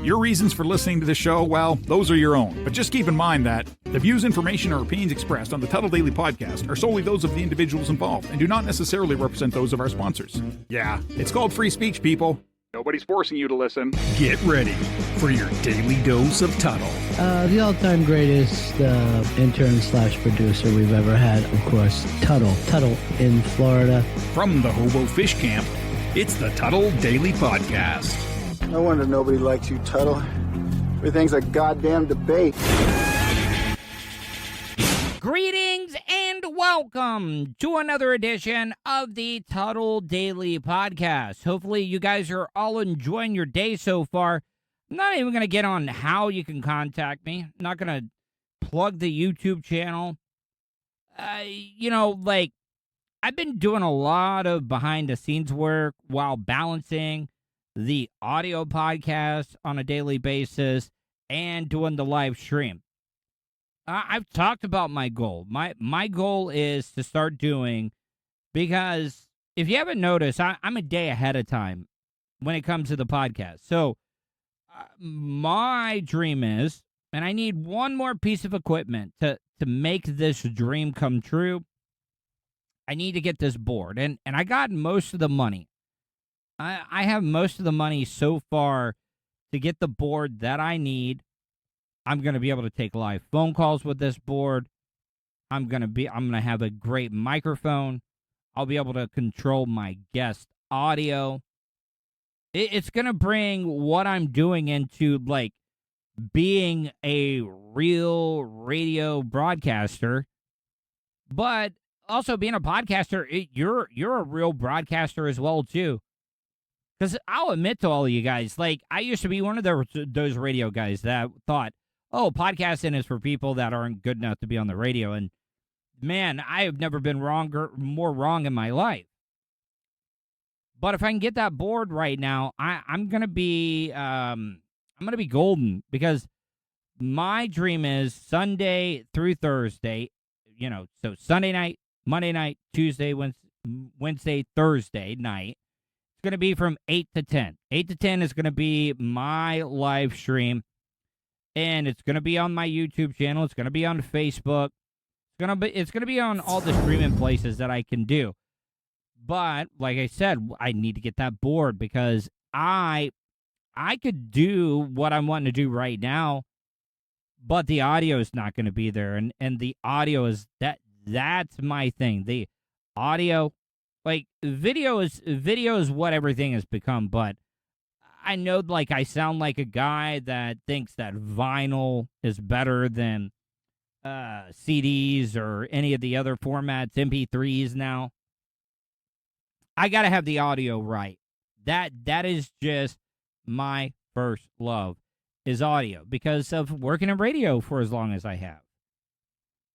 Your reasons for listening to the show, well, those are your own. But just keep in mind that the views, information, or opinions expressed on the Tuddle Daily Podcast are solely those of the individuals involved and do not necessarily represent those of our sponsors. Yeah, it's called free speech, people. Nobody's forcing you to listen. Get ready for your daily dose of Tuddle. The all-time greatest intern/producer we've ever had, of course, Tuddle. Tuddle in Florida. From the Hobo Fish Camp, it's the Tuddle Daily Podcast. No wonder nobody likes you, Tuddle. Everything's a goddamn debate. Greetings and welcome to another edition of the Tuddle Daily Podcast. Hopefully you guys are all enjoying your day so far. I'm not even going to get on how you can contact me. I'm not going to plug the YouTube channel. I've been doing a lot of behind-the-scenes work while balancing the audio podcast on a daily basis and doing the live stream. I've talked about my goal. My goal is to start doing, because if you haven't noticed, I'm a day ahead of time when it comes to the podcast. So my dream is, and I need one more piece of equipment to make this dream come true. I need to get this board, and I got most of the money. I have most of the money so far to get the board that I need. I'm going to be able to take live phone calls with this board. I'm going to have a great microphone. I'll be able to control my guest audio. It's going to bring what I'm doing into like being a real radio broadcaster, but also being a podcaster. You're a real broadcaster as well too. Because I'll admit to all of you guys, like, I used to be one of those radio guys that thought, oh, podcasting is for people that aren't good enough to be on the radio. And man, I have never been more wrong in my life. But if I can get that board right now, I'm gonna be golden, because my dream is Sunday through Thursday. So Sunday night, Monday night, Tuesday, Wednesday, Thursday night. Going to be from 8 to 10. 8 to 10 is going to be my live stream, and it's going to be on my YouTube channel. It's going to be on Facebook. It's going to be on all the streaming places that I can do. But like I said, I need to get that board, because I could do what I'm wanting to do right now, but the audio is not going to be there, and the audio is that's my thing. The audio. Like, video is what everything has become, but I know, like, I sound like a guy that thinks that vinyl is better than CDs or any of the other formats, MP3s now. I got to have the audio right. That is just my first love, is audio, because of working in radio for as long as I have.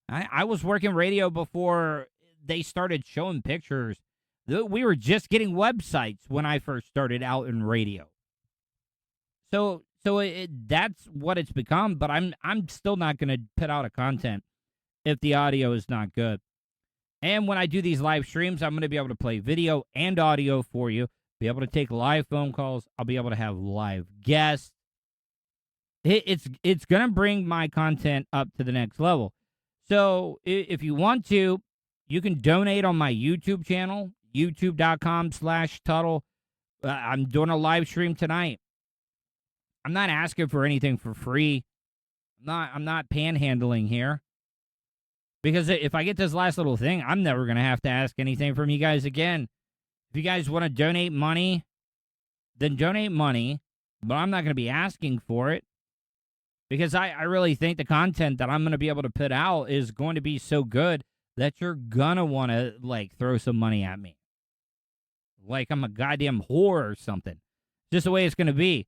I was working radio before they started showing pictures. We were just getting websites when I first started out in radio. So that's what it's become, but I'm still not going to put out a content if the audio is not good. And when I do these live streams, I'm going to be able to play video and audio for you, be able to take live phone calls. I'll be able to have live guests. It's going to bring my content up to the next level. So if you want to, you can donate on my YouTube channel, youtube.com/Tuddle. I'm doing a live stream tonight. I'm not asking for anything for free. I'm not panhandling here. Because if I get this last little thing, I'm never going to have to ask anything from you guys again. If you guys want to donate money, then donate money. But I'm not going to be asking for it. Because I really think the content that I'm going to be able to put out is going to be so good that you're going to want to, like, throw some money at me. Like I'm a goddamn whore or something. Just the way it's going to be.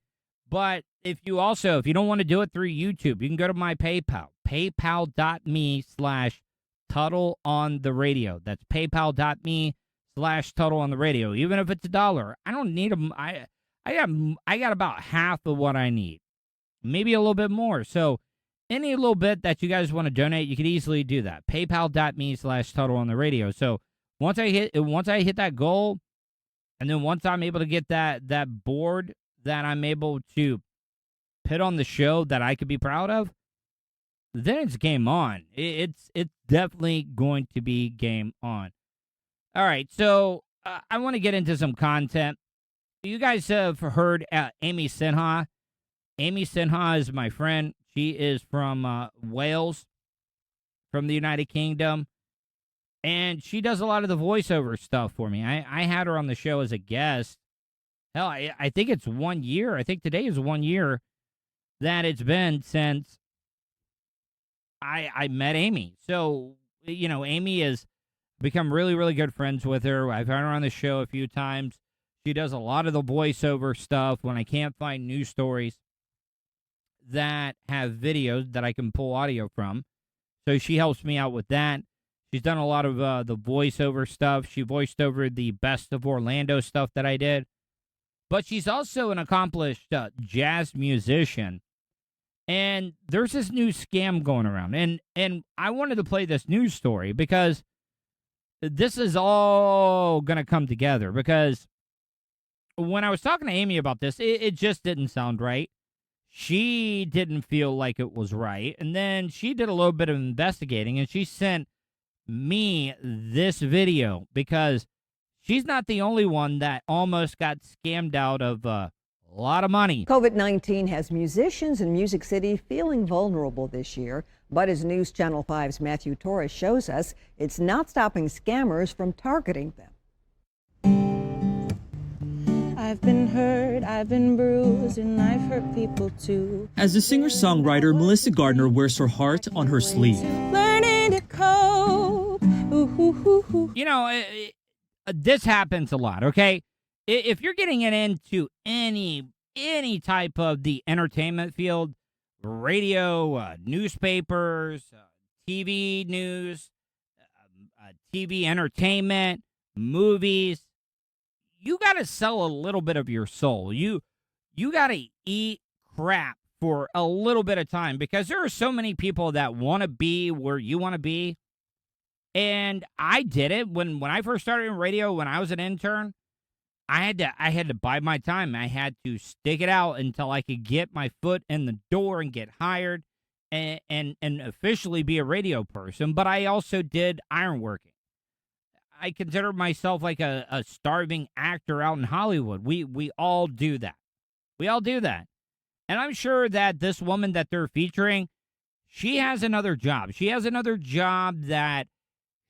But if you don't want to do it through YouTube, you can go to my PayPal. PayPal.me/Tuddle on the radio. That's PayPal.me/Tuddle on the radio. Even if it's $1, I don't need them. I got about half of what I need. Maybe a little bit more. So any little bit that you guys want to donate, you could easily do that. PayPal.me/Tuddle on the radio. So once I hit that goal, and then once I'm able to get that board that I'm able to put on the show that I could be proud of, then it's game on. It's definitely going to be game on. All right, so I want to get into some content. You guys have heard Amy Sinha. Amy Sinha is my friend. She is from Wales, from the United Kingdom, and she does a lot of the voiceover stuff for me. I had her on the show as a guest. Hell, I think it's 1 year. I think today is 1 year that it's been since I met Amy. So, Amy has become really, really good friends with her. I've had her on the show a few times. She does a lot of the voiceover stuff when I can't find news stories that have videos that I can pull audio from. So she helps me out with that. She's done a lot of the voiceover stuff. She voiced over the Best of Orlando stuff that I did. But she's also an accomplished jazz musician. And there's this new scam going around. And I wanted to play this news story because this is all going to come together. Because when I was talking to Amy about this, it just didn't sound right. She didn't feel like it was right. And then she did a little bit of investigating, and she sent me this video because she's not the only one that almost got scammed out of a lot of money. COVID-19 has musicians in Music City feeling vulnerable this year, but as News Channel 5's Matthew Torres shows us, it's not stopping scammers from targeting them. I've been hurt, I've been bruised, and I've hurt people too. As a singer-songwriter, Melissa Gardner wears her heart on her sleeve. Learning to cope. This happens a lot, okay? If you're getting into any type of the entertainment field, radio, newspapers, TV news, TV entertainment, movies, you got to sell a little bit of your soul. You got to eat crap for a little bit of time because there are so many people that want to be where you want to be. And I did it when I first started in radio, when I was an intern. I had to bide my time. I had to stick it out until I could get my foot in the door and get hired and officially be a radio person. But I also did ironworking. I consider myself like a starving actor out in Hollywood. We all do that. We all do that. And I'm sure that this woman that they're featuring, she has another job. She has another job that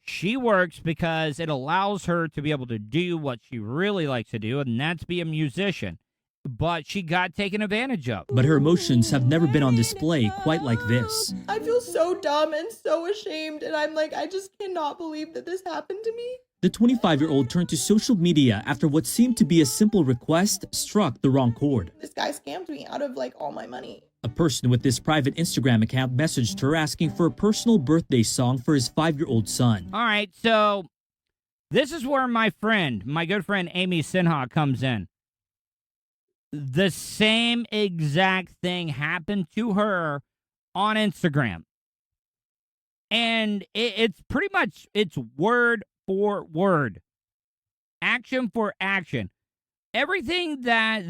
she works because it allows her to be able to do what she really likes to do, and that's be a musician. But she got taken advantage of. But her emotions have never been on display quite like this. I feel so dumb and so ashamed, and I'm like, I just cannot believe that this happened to me. The 25-year-old turned to social media after what seemed to be a simple request struck the wrong chord. This guy scammed me out of all my money. A person with this private Instagram account messaged her asking for a personal birthday song for his 5-year-old son. All right, so this is where my good friend Amy Sinha comes in. The same exact thing happened to her on Instagram. And it's pretty much, it's word for word. Action for action. Everything that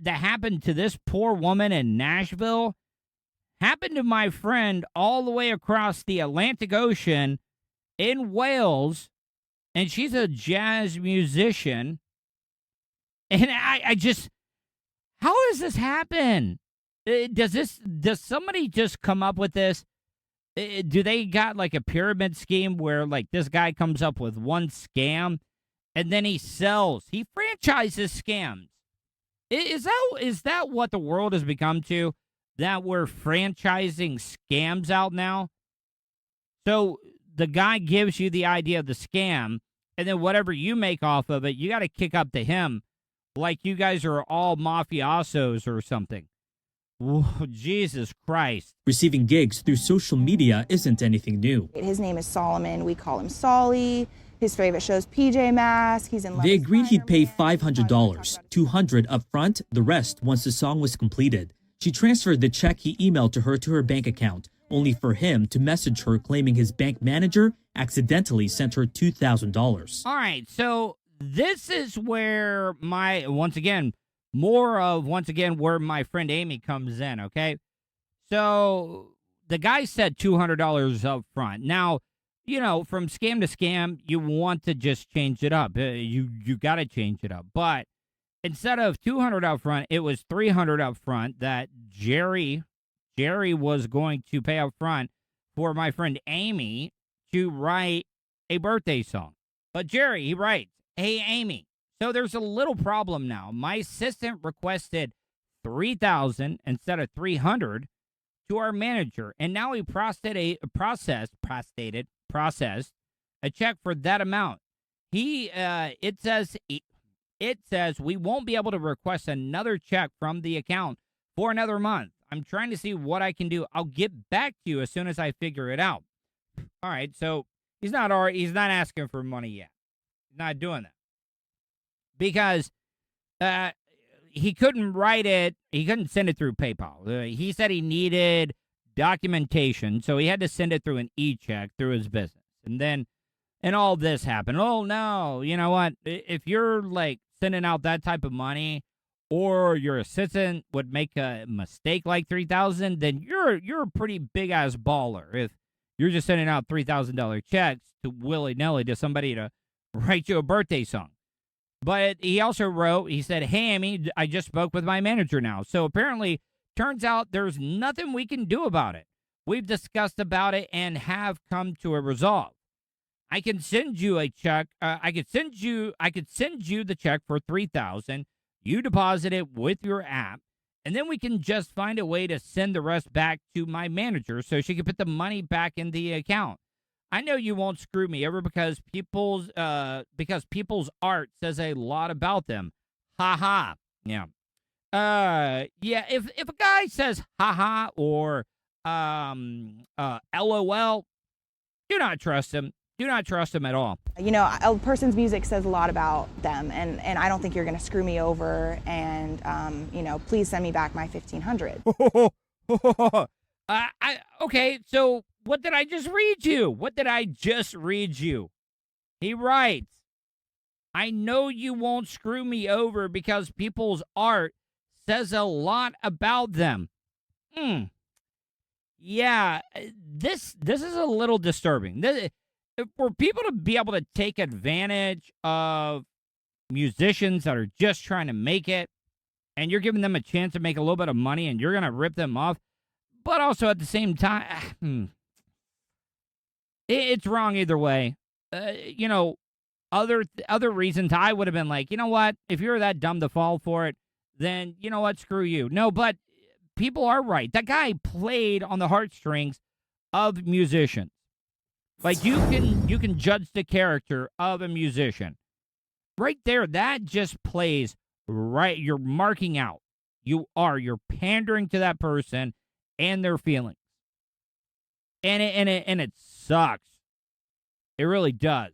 happened to this poor woman in Nashville happened to my friend all the way across the Atlantic Ocean in Wales. And she's a jazz musician. And I just... How does this happen? Does somebody just come up with this? Do they got like a pyramid scheme where like this guy comes up with one scam and then he franchises scams? Is that what the world has become to? That we're franchising scams out now? So the guy gives you the idea of the scam, and then whatever you make off of it, you got to kick up to him. Like you guys are all mafiosos or something. Whoa, Jesus Christ. Receiving gigs through social media isn't anything new. His name is Solomon. We call him Solly. His favorite show is PJ Masks. He's in love. They agreed he'd pay $500, $200 up front, the rest once the song was completed. She transferred the check he emailed to her bank account, only for him to message her claiming his bank manager accidentally sent her $2,000. All right, so this is where once again, more of, once again, where my friend Amy comes in, okay? So the guy said $200 up front. Now, from scam to scam, you want to just change it up. You got to change it up. But instead of $200 up front, it was $300 up front that Jerry was going to pay up front for my friend Amy to write a birthday song. But Jerry, he writes, "Hey, Amy, so there's a little problem now. My assistant requested $3,000 instead of $300 to our manager, and now he processed a check for that amount. It says we won't be able to request another check from the account for another month. I'm trying to see what I can do. I'll get back to you as soon as I figure it out." All right, so he's not asking for money yet. He's not doing that because he couldn't write it. He couldn't send it through PayPal. He said he needed documentation, so he had to send it through an e-check through his business. And all this happened. Oh no, you know what? If you're like sending out that type of money, or your assistant would make a mistake like $3,000, then you're a pretty big ass baller. If you're just sending out $3,000 checks to willy-nilly to somebody to write you a birthday song. But he also wrote, he said, "Hey, Amy, I just spoke with my manager now. So apparently, turns out there's nothing we can do about it. We've discussed about it and have come to a resolve. I can send you a check. I could send you the check for $3,000. You deposit it with your app, and then we can just find a way to send the rest back to my manager so she can put the money back in the account. I know you won't screw me over because people's art says a lot about them. Ha ha." Yeah. Yeah, if a guy says ha ha or LOL, do not trust him. Do not trust him at all. A person's music says a lot about them, and I don't think you're going to screw me over, and, please send me back my $1,500. Okay, so what did I just read you? He writes, "I know you won't screw me over because people's art says a lot about them." Yeah, this is a little disturbing. For people to be able to take advantage of musicians that are just trying to make it, and you're giving them a chance to make a little bit of money, and you're going to rip them off, but also at the same time, it's wrong either way. Other reasons I would have been like, you know what, if you're that dumb to fall for it, then you know what, screw you. No, but people are right. That guy played on the heartstrings of musicians. Like, you can judge the character of a musician. Right there, that just plays right. You're marking out. You're pandering to that person and their feelings. And it sucks. It really does.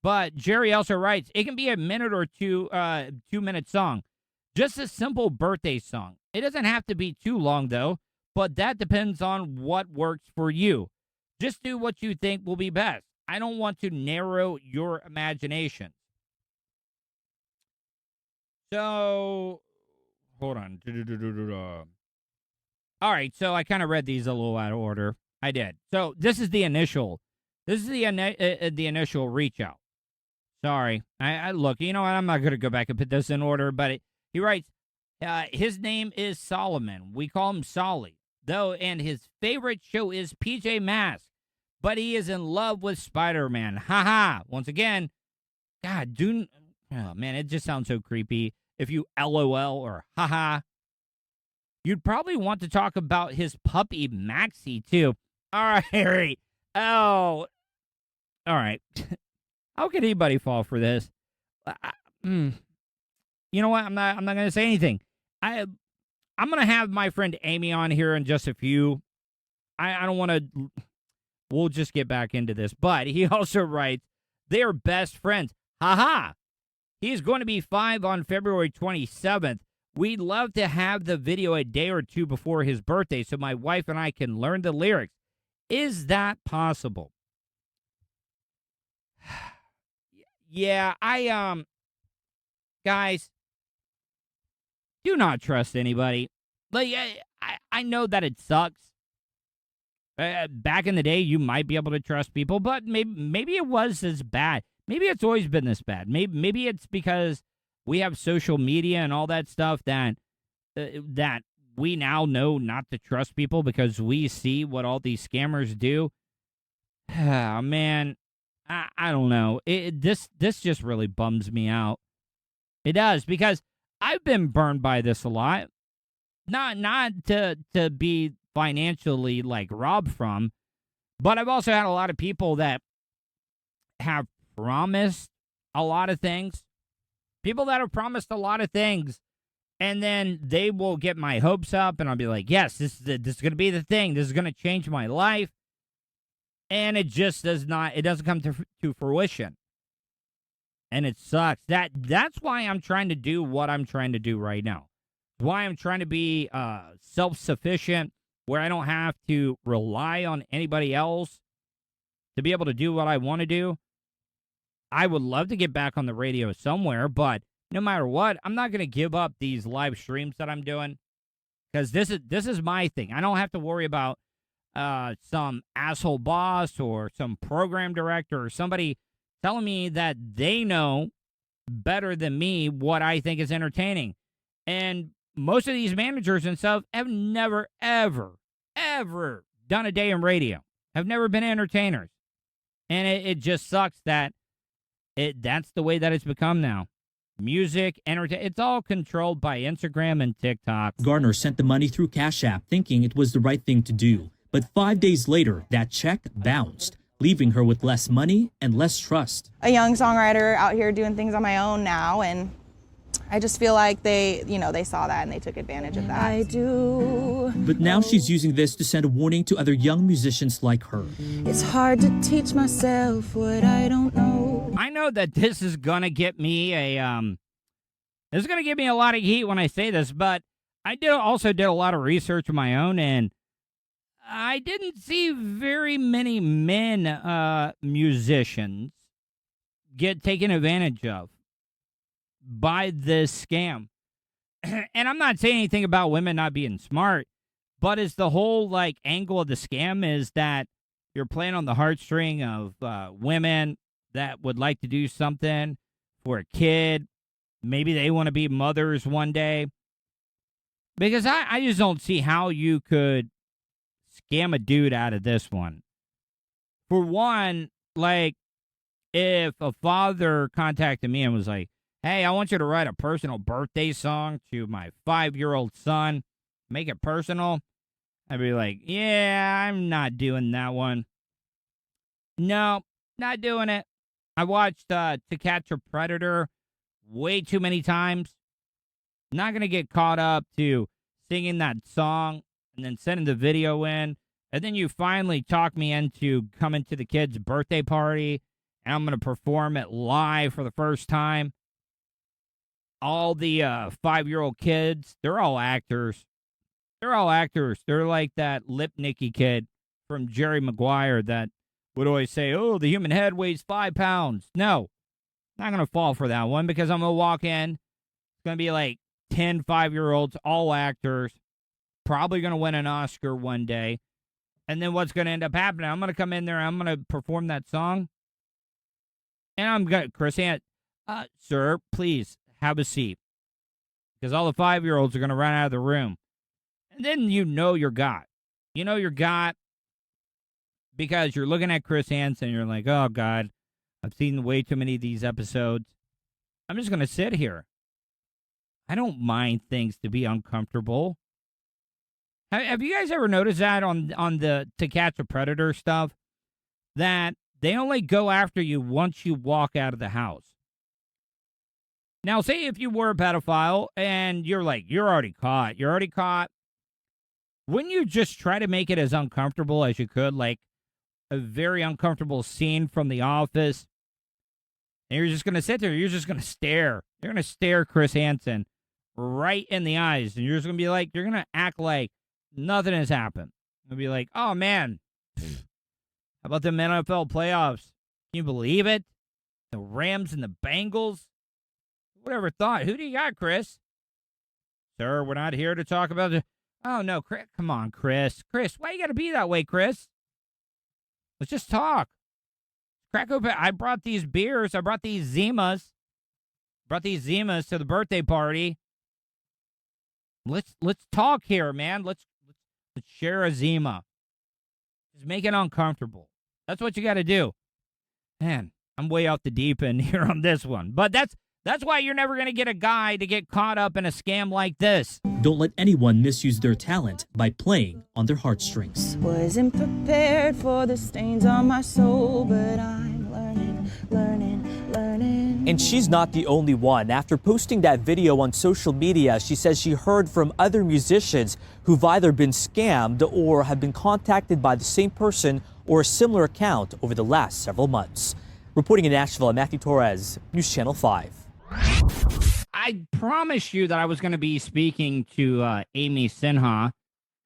But Jerry also writes, "It can be a minute or 2-minute song. Just a simple birthday song. It doesn't have to be too long, though, but that depends on what works for you. Just do what you think will be best. I don't want to narrow your imagination." So, hold on. All right, so I kind of read these a little out of order. I did. So this is the initial. This is the initial reach out. Sorry. I look. You know what? I'm not going to go back and put this in order. But he writes, his name is Solomon. We call him Solly, though, and his favorite show is PJ Masks. But he is in love with Spider-Man. Ha ha. Once again, God, oh man, it just sounds so creepy. If you LOL or ha ha. You'd probably want to talk about his puppy, Maxie, too. All right, Harry. Oh. All right. How could anybody fall for this? You know what? I'm not going to say anything. I'm going to have my friend Amy on here in just a few. I don't want to. We'll just get back into this. But he also writes, they are best friends. Ha ha. He's going to be 5 on February 27th. We'd love to have the video a day or two before his birthday so my wife and I can learn the lyrics. Is that possible? Yeah, guys, do not trust anybody. Like, I know that it sucks. Back in the day, you might be able to trust people, but maybe it was as bad. Maybe it's always been this bad. Maybe it's because we have social media and all that stuff that we now know not to trust people because we see what all these scammers do. Man, I don't know. This just really bums me out. It does, because I've been burned by this a lot. Not to be financially like robbed from, but I've also had a lot of people that have promised a lot of things. People that have promised a lot of things, and then they will get my hopes up, and I'll be like, yes, this is going to be the thing. This is going to change my life. And it just doesn't come to fruition. And it sucks. That's why I'm trying to do what I'm trying to do right now. Why I'm trying to be self-sufficient, where I don't have to rely on anybody else to be able to do what I want to do. I would love to get back on the radio somewhere, but no matter what, I'm not going to give up these live streams that I'm doing, because this is my thing. I don't have to worry about some asshole boss or some program director or somebody telling me that they know better than me what I think is entertaining. And most of these managers and stuff have never, ever, ever done a day in radio, have never been entertainers. And it just sucks that that's the way that it's become now. Music, entertainment, it's all controlled by Instagram and TikTok. Garner sent the money through Cash App thinking it was the right thing to do. But 5 days later, that check bounced, leaving her with less money and less trust. A young songwriter out here doing things on my own now, and I just feel like they saw that and they took advantage of that. I do. But now she's using this to send a warning to other young musicians like her. It's hard to teach myself what I don't know. I know that this is gonna get me a lot of heat when I say this, but I also did a lot of research of my own, and I didn't see very many men musicians get taken advantage of by this scam. And I'm not saying anything about women not being smart, but it's the whole like angle of the scam is that you're playing on the heartstring of women that would like to do something for a kid. Maybe they want to be mothers one day. Because I just don't see how you could scam a dude out of this one. For one, like, if a father contacted me and was like, hey, I want you to write a personal birthday song to my 5-year-old son, make it personal, I'd be like, yeah, I'm not doing that one. No, not doing it. I watched To Catch a Predator way too many times. Not going to get caught up to singing that song and then sending the video in. And then you finally talk me into coming to the kid's birthday party, and I'm going to perform it live for the first time. All the 5-year-old kids, they're all actors. They're all actors. They're like that Lipnicki kid from Jerry Maguire that would always say, oh, the human head weighs 5 pounds. No, not going to fall for that one, because I'm going to walk in. It's going to be like 10 5-year-olds, all actors, probably going to win an Oscar one day. And then what's going to end up happening? I'm going to come in there, I'm going to perform that song. And I'm going to, Chris Ant, sir, please have a seat. Because all the 5-year-olds are going to run out of the room. And then you know you're got. You know you're got because you're looking at Chris Hansen and you're like, oh, God, I've seen way too many of these episodes. I'm just going to sit here. I don't mind things to be uncomfortable. Have you guys ever noticed that on the To Catch a Predator stuff? That they only go after you once you walk out of the house. Now, say if you were a pedophile and you're like, you're already caught. Wouldn't you just try to make it as uncomfortable as you could? Like a very uncomfortable scene from The Office. And you're just going to sit there. You're just going to stare. You're going to stare Chris Hansen right in the eyes. And you're just going to be like, you're going to act like nothing has happened. You'll be like, oh, man. How about the NFL playoffs? Can you believe it? The Rams and the Bengals? Whatever thought. Who do you got, Chris? Sir, we're not here to talk about the... Oh, no, Chris. Come on, Chris. Chris, why you got to be that way, Chris? Let's just talk. Crack open. I brought these beers. I brought these Zimas. Brought these Zimas to the birthday party. Let's talk here, man. Let's share a Zima. Just make it uncomfortable. That's what you got to do. Man, I'm way out the deep end here on this one. But that's why you're never going to get a guy to get caught up in a scam like this. Don't let anyone misuse their talent by playing on their heartstrings. Wasn't prepared for the stains on my soul, but I'm learning. And she's not the only one. After posting that video on social media, she says she heard from other musicians who've either been scammed or have been contacted by the same person or a similar account over the last several months. Reporting in Nashville, I'm Matthew Torres, News Channel 5. I promised you that I was going to be speaking to Amy Sinha.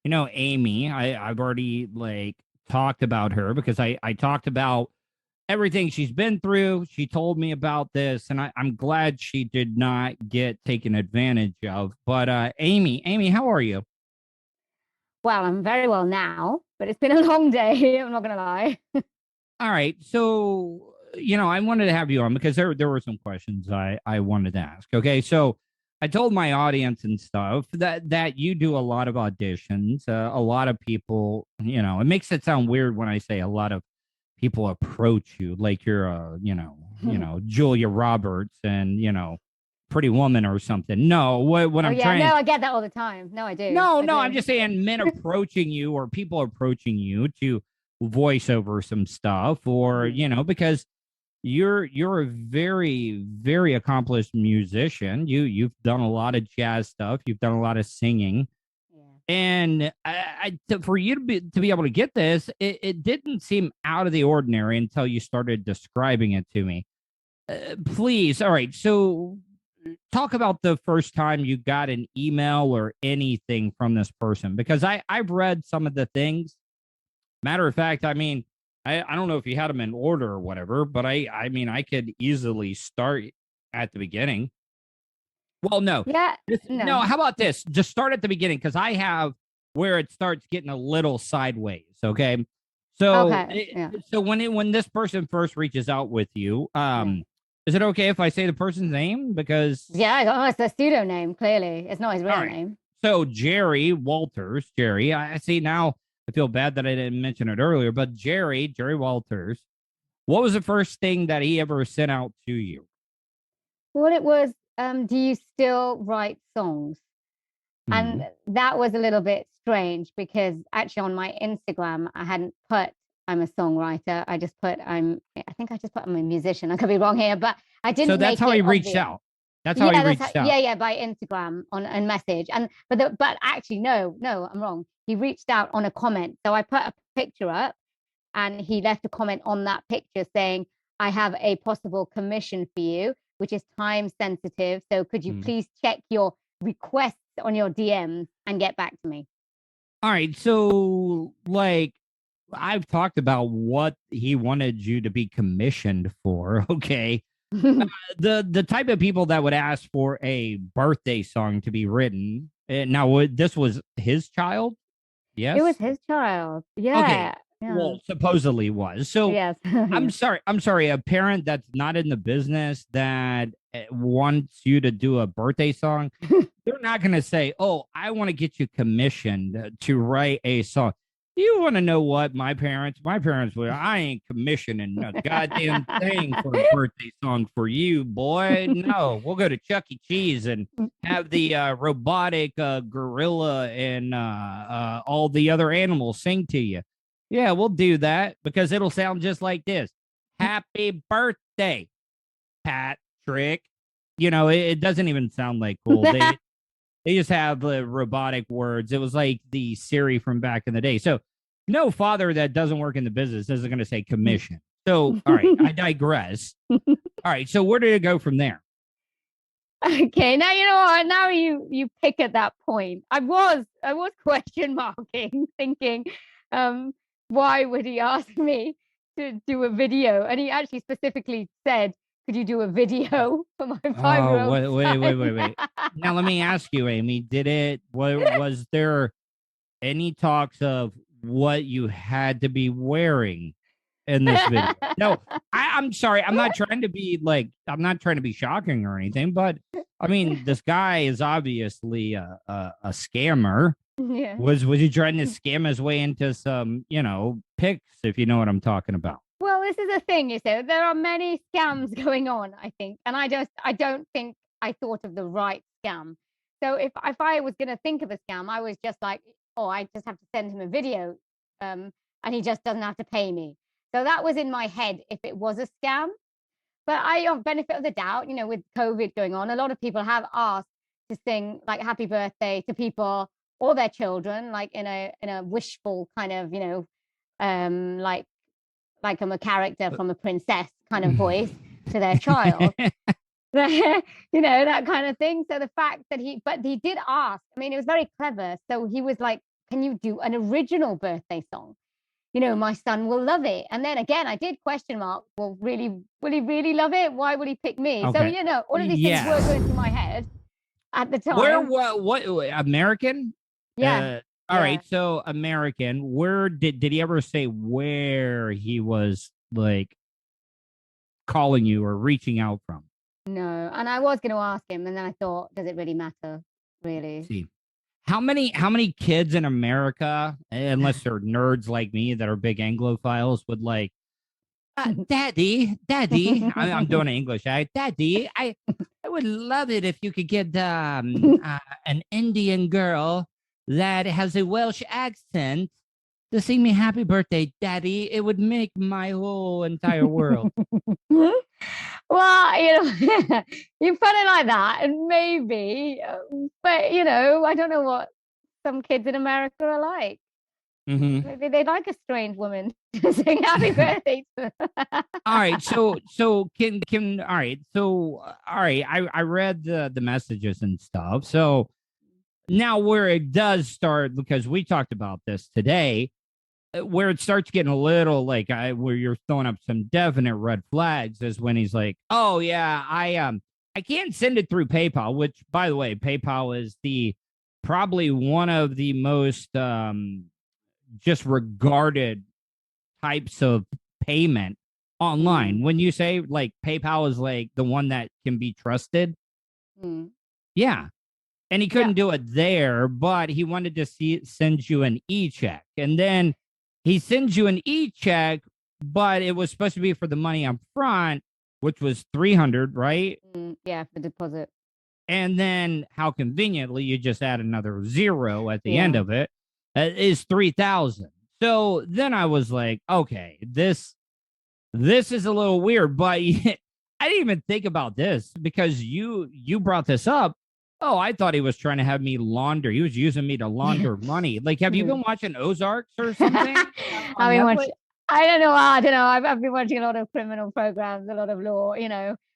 You know, Amy, I've already talked about her because I talked about everything she's been through. She told me about this, and I'm glad she did not get taken advantage of. But Amy, how are you? Well, I'm very well now, but it's been a long day. I'm not going to lie. All right. So, I wanted to have you on because there were some questions I wanted to ask. Okay. So I told my audience and stuff that you do a lot of auditions. A lot of people, it makes it sound weird when I say a lot of people approach you like you're Julia Roberts and, Pretty Woman or something. No, what I'm trying. No, I get that all the time. No, I do. No, I'm just saying men approaching you or people approaching you to voice over some stuff or, because you're a very, very accomplished musician. You've done a lot of jazz stuff. You've done a lot of singing. And for you to be able to get this, it didn't seem out of the ordinary until you started describing it to me. Please. All right. So talk about the first time you got an email or anything from this person, because I've read some of the things. Matter of fact, I don't know if you had them in order or whatever, but I could easily start at the beginning. Well, no. Yeah. No, how about this? Just start at the beginning because I have where it starts getting a little sideways. Okay. So, so when this person first reaches out with you, is it okay if I say the person's name? Because it's a pseudo name. Clearly, it's not his real name. So Jerry Walters, I see now. I feel bad that I didn't mention it earlier, but Jerry Walters, what was the first thing that he ever sent out to you? Well, it was, do you still write songs? And that was a little bit strange because actually on my Instagram, I hadn't put I'm a songwriter. I just put I'm a musician. I could be wrong here, but I didn't. So that's how he reached out. That's how he reached out. Yeah, by Instagram on message. But actually, no, I'm wrong. He reached out on a comment. So I put a picture up, and he left a comment on that picture saying, "I have a possible commission for you, which is time sensitive. So could you please check your requests on your DMs and get back to me?" All right. So I've talked about what he wanted you to be commissioned for. Okay. The type of people that would ask for a birthday song to be written. Now, this was his child? Yes. It was his child. Yeah. Okay. Yeah. Well, supposedly was. So yes. I'm sorry. A parent that's not in the business that wants you to do a birthday song, they're not going to say, "Oh, I want to get you commissioned to write a song." You want to know what my parents were? I ain't commissioning a goddamn thing for a birthday song for you, boy. No, we'll go to Chuck E. Cheese and have the robotic gorilla and all the other animals sing to you. Yeah, we'll do that because it'll sound just like this. Happy birthday, Patrick. It doesn't even sound like cool. They just have the robotic words. It was like the Siri from back in the day. So no father that doesn't work in the business isn't going to say commission. So, all right, I digress. All right, so where did it go from there? Okay, now you know what? Now you pick at that point. I was question marking, thinking, why would he ask me to do a video? And he actually specifically said, could you do a video for my 5-year-old Oh, wait. Now let me ask you, Amy. Was there any talks of what you had to be wearing in this video? No, I'm sorry. I'm not trying to be shocking or anything, but I mean, this guy is obviously a scammer. Yeah. Was he trying to scam his way into some, pics, if you know what I'm talking about? Well, this is a thing, there are many scams going on, I think, and I don't think I thought of the right scam. So if I was going to think of a scam, I was just like, oh, I just have to send him a video, and he just doesn't have to pay me. So that was in my head if it was a scam. But I have benefit of the doubt, with COVID going on, a lot of people have asked to sing like happy birthday to people or their children, like in a wishful kind of, like I'm a character from a princess kind of voice to their child. That kind of thing. So the fact that he did ask, I mean, it was very clever. So he was like, can you do an original birthday song? My son will love it. And then again, I did question mark, well, will he really love it? Why will he pick me? Okay. So, all of these things were going through my head at the time. What American? Yeah. All right. So American, where did he ever say where he was like calling you or reaching out from? No. And I was going to ask him. And then I thought, does it really matter? Really? See. How many kids in America, unless they're nerds like me that are big Anglophiles, would like, Daddy, I'm doing an English, Daddy, I would love it if you could get an Indian girl that has a Welsh accent to sing me happy birthday, Daddy. It would make my whole entire world. Well, you put it like that, and maybe, but I don't know what some kids in America are like. Mm-hmm. Maybe they like a strange woman to sing happy birthday to. All right, so can all right, so all right, I read the messages and stuff. So now where it does start, because we talked about this today, where it starts getting a little like where you're throwing up some definite red flags is when he's like, oh yeah, I can't send it through PayPal, which by the way, PayPal is probably one of the most just regarded types of payment online. When you say like PayPal is like the one that can be trusted. Yeah. And he couldn't do it there, but he wanted to send you an e-check. And then he sends you an e-check, but it was supposed to be for the money up front, which was $300, right? Yeah, for deposit. And then how conveniently you just add another zero at the end of it is $3,000. So then I was like, okay, this is a little weird, but I didn't even think about this because you brought this up. Oh, I thought he was trying to have me launder. He was using me to launder money. Like, have you been watching Ozarks or something? I don't know. I've been watching a lot of criminal programs, a lot of law,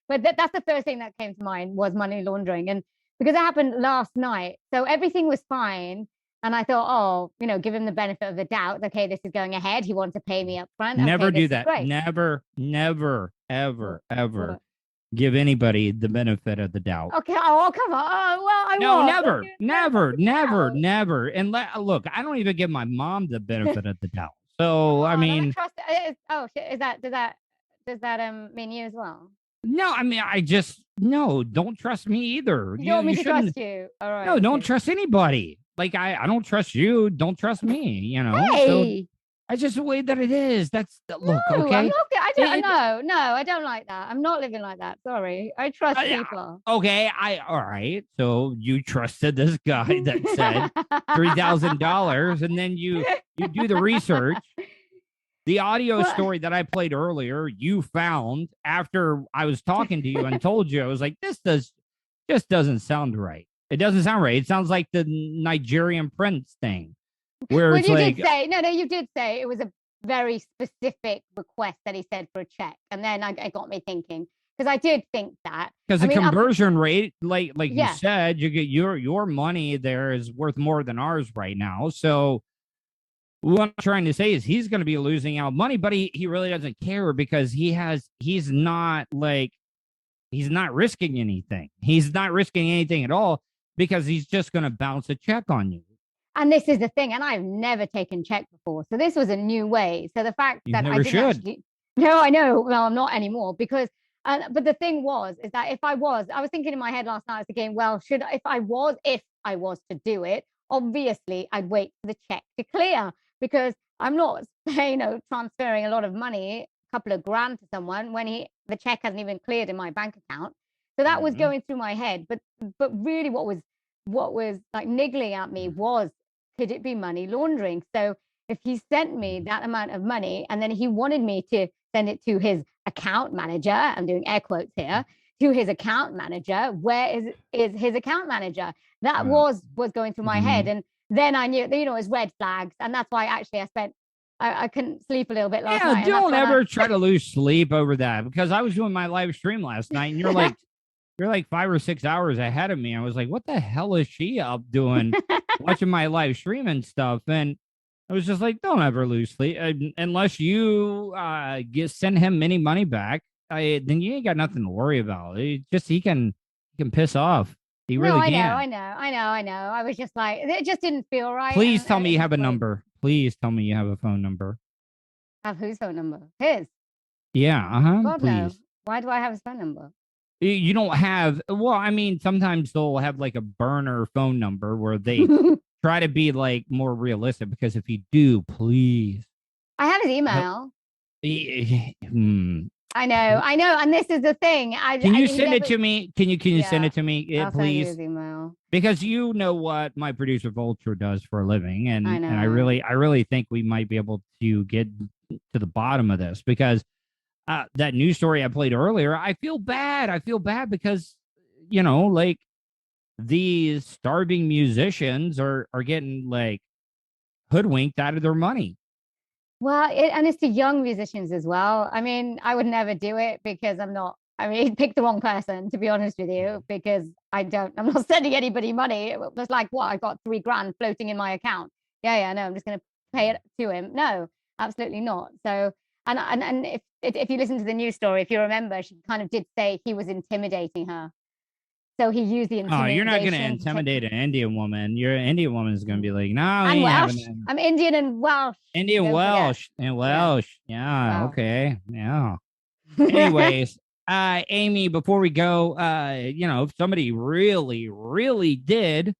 But that's the first thing that came to mind was money laundering. And because it happened last night, so everything was fine. And I thought, give him the benefit of the doubt. Okay, this is going ahead. He wants to pay me up front. Never do that. Never, ever give anybody the benefit of the doubt. Okay. Oh, come on. Oh, well, I no, won't. never. And look, I don't even give my mom the benefit of the doubt. So I mean, does that mean you as well? No, I mean, don't trust me either. You don't want me to trust you. All right. No, don't trust anybody. Like I don't trust you. Don't trust me. Hey. So that's just the way that it is. That's look. No, okay. I'm not, I don't like that. I'm not living like that. Sorry. I trust people. Okay. All right. So you trusted this guy that said $3,000, and then you do the research. The audio story that I played earlier, you found after I was talking to you and told you, I was like, this just doesn't sound right. It doesn't sound right. It sounds like the Nigerian prince thing. Where it's like, you did say it was a very specific request that he said for a check. And then it got me thinking, because I did think that. Because the conversion rate, like you said, you get your money there is worth more than ours right now. So what I'm trying to say is he's going to be losing out money, but he really doesn't care because he's not like he's not risking anything. He's not risking anything at all because he's just going to bounce a check on you. And this is the thing, and I've never taken check before, so this was a new way. So the fact that I didn't actually, no, I know, well, I'm not anymore because, but the thing is that if I was thinking in my head last night, I was thinking, well, if I was to do it, obviously I'd wait for the check to clear because I'm not, transferring a lot of money, a couple of grand to someone when the check hasn't even cleared in my bank account. So that was going through my head, but really what was like niggling at me was, could it be money laundering? So if he sent me that amount of money and then he wanted me to send it to his account manager, I'm doing air quotes here, to his account manager, where is his account manager? That was going through my head. And then I knew, it was red flags. And that's why actually I couldn't sleep a little bit last night. Don't ever try to lose sleep over that because I was doing my live stream last night and you're like 5 or 6 hours ahead of me. I was like, what the hell is she up doing watching my live stream and stuff? And I was just like, don't ever lose sleep unless you send him any money back. Then you ain't got nothing to worry about. He can piss off. He really can. I know. I was just like, it just didn't feel right. Please tell me you have a number. Please tell me you have a phone number. Have whose phone number? His. Yeah. God, please. no. Why do I have his phone number? You don't have, well, I mean, sometimes they'll have like a burner phone number where they try to be like more realistic because if you do, please. I have his email. I know. And this is the thing. Can you send it to me? Can you send it to me, I'll please? send you his email. Because you know what my producer Vulture does for a living. And I really think we might be able to get to the bottom of this because that news story I played earlier, I feel bad. Because, like these starving musicians are getting like hoodwinked out of their money. Well, and it's to young musicians as well. I mean, I would never do it because he picked the wrong person, to be honest with you, because I'm not sending anybody money. It was like, what? I got $3,000 floating in my account. Yeah, no, I'm just going to pay it to him. No, absolutely not. So, and if you listen to the news story, if you remember, she kind of did say he was intimidating her. So he used the intimidation. Oh, you're not going to intimidate an Indian woman. Your Indian woman is going to be like, no, I'm Welsh. I'm Indian and Welsh. Indian, Welsh, and Welsh. Yeah, wow. Okay, yeah. Anyways, Amy, before we go, if somebody really, really did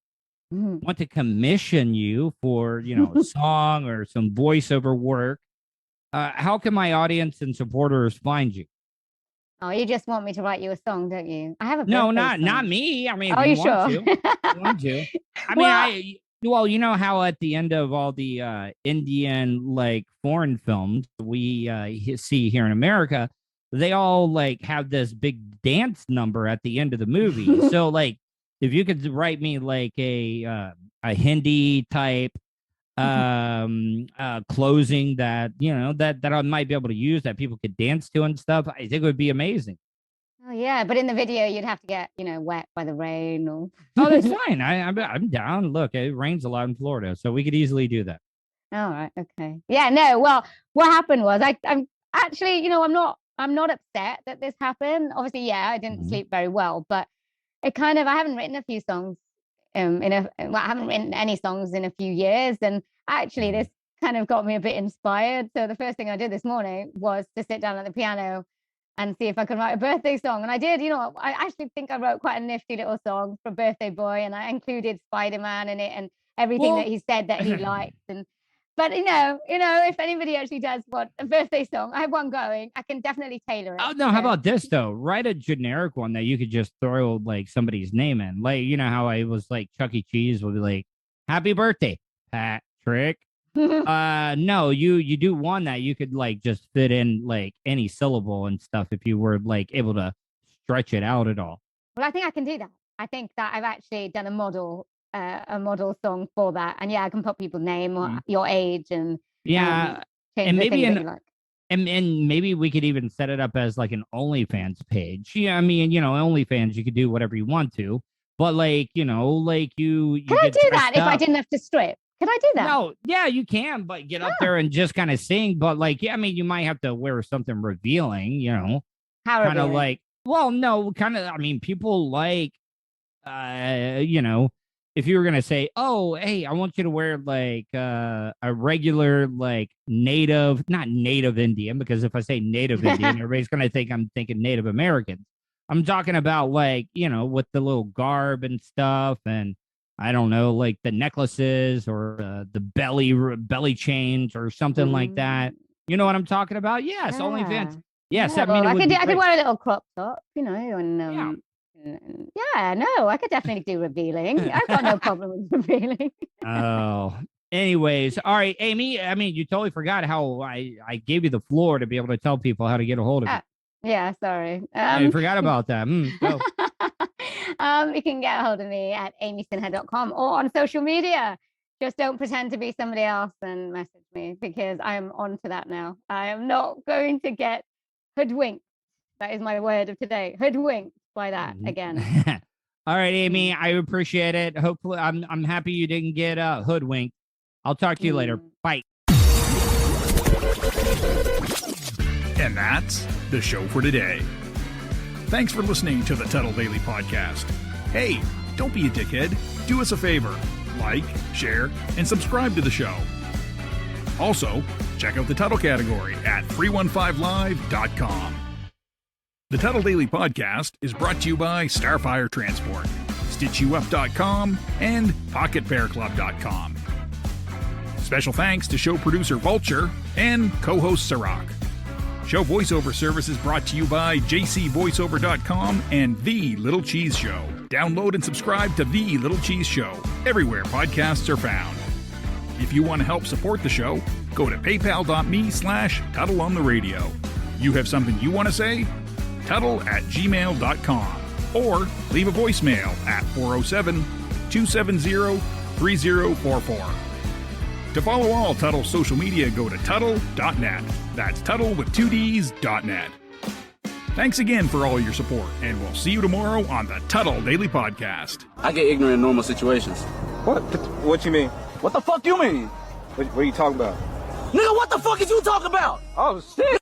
want to commission you for, a song or some voiceover work, how can my audience and supporters find you? Oh, you just want me to write you a song, don't you? I have a no, not me. I mean, are you sure? You want to? I mean, you know how at the end of all the Indian like foreign films we see here in America, they all like have this big dance number at the end of the movie. So like, if you could write me like a Hindi type closing that that I might be able to use that people could dance to and stuff, I think it would be amazing. Oh yeah, but in the video you'd have to get wet by the rain or oh, that's fine. I'm down. Look, it rains a lot in Florida, so we could easily do that. All right, okay. Yeah, no, well, what happened was I'm actually, I'm not upset that this happened. Obviously, yeah, I didn't sleep very well, but I haven't written a few songs I haven't written any songs in a few years, and actually this kind of got me a bit inspired. So the first thing I did this morning was to sit down at the piano and see if I could write a birthday song. And I did. I actually think I wrote quite a nifty little song for Birthday Boy, and I included Spider-Man in it and everything that he said that he liked. But if anybody actually does want a birthday song, I have one going. I can definitely tailor it. Oh no, how about this though? Write a generic one that you could just throw like somebody's name in. Like how I was like Chuck E. Cheese would be like, "Happy birthday, Patrick." No, you do one that you could like just fit in like any syllable and stuff if you were like able to stretch it out at all. Well, I think I can do that. I think that I've actually done a model song for that, and I can put people's name or your age and and maybe and maybe we could even set it up as like an OnlyFans page. Yeah, I mean, OnlyFans you could do whatever you want to, but like you can I do that if I didn't have to strip? Can I do that? No, yeah, you can, but get up there and just kind of sing. But like, I mean, you might have to wear something revealing, How kind of like Well, no, kind of. I mean, people like, you know, if you were gonna say, "Oh, hey, I want you to wear like a regular, like not native Indian," because if I say native Indian, everybody's gonna think I'm thinking Native Americans. I'm talking about like, you know, with the little garb and stuff, and I don't know, like the necklaces or the belly chains or something like that. You know what I'm talking about? Yes, OnlyFans. Yes, I mean, I could wear a little crop top, you know, and no, I could definitely do revealing. I've got no problem with revealing. Oh, anyways, all right, Amy. I mean, you totally forgot how I gave you the floor to be able to tell people how to get a hold of you. Yeah, sorry. I forgot about that. Go. You can get a hold of me at amysinha.com or on social media. Just don't pretend to be somebody else and message me, because I am on to that now. I am not going to get hoodwinked. That is my word of today. Hoodwinked by that again. All right, Amy, I appreciate it. Hopefully, I'm happy you didn't get hoodwinked. I'll talk to you later. Bye. And that's the show for today. Thanks for listening to the Tuddle Daily Podcast. Hey, don't be a dickhead. Do us a favor. Like, share, and subscribe to the show. Also, check out the Tuddle category at 315live.com. The Tuddle Daily Podcast is brought to you by Starfire Transport, StitchYouUp.com, and PocketPairClub.com. Special thanks to show producer Vulture and co-host Sirach. Show voiceover service is brought to you by jcvoiceover.com and The Little Cheese Show. Download and subscribe to The Little Cheese Show everywhere podcasts are found. If you want to help support the show, go to paypal.me/TuddleOnTheRadio. You have something you want to say? Tuddle@gmail.com or leave a voicemail at 407-270-3044. To follow all Tuddle social media, go to Tuddle.net. That's Tuddle with 2Ds.net. Thanks again for all your support, and we'll see you tomorrow on the Tuddle Daily Podcast. I get ignorant in normal situations. What you mean? What the fuck you mean? What are you talking about? Nigga, what the fuck is you talking about? Oh, shit!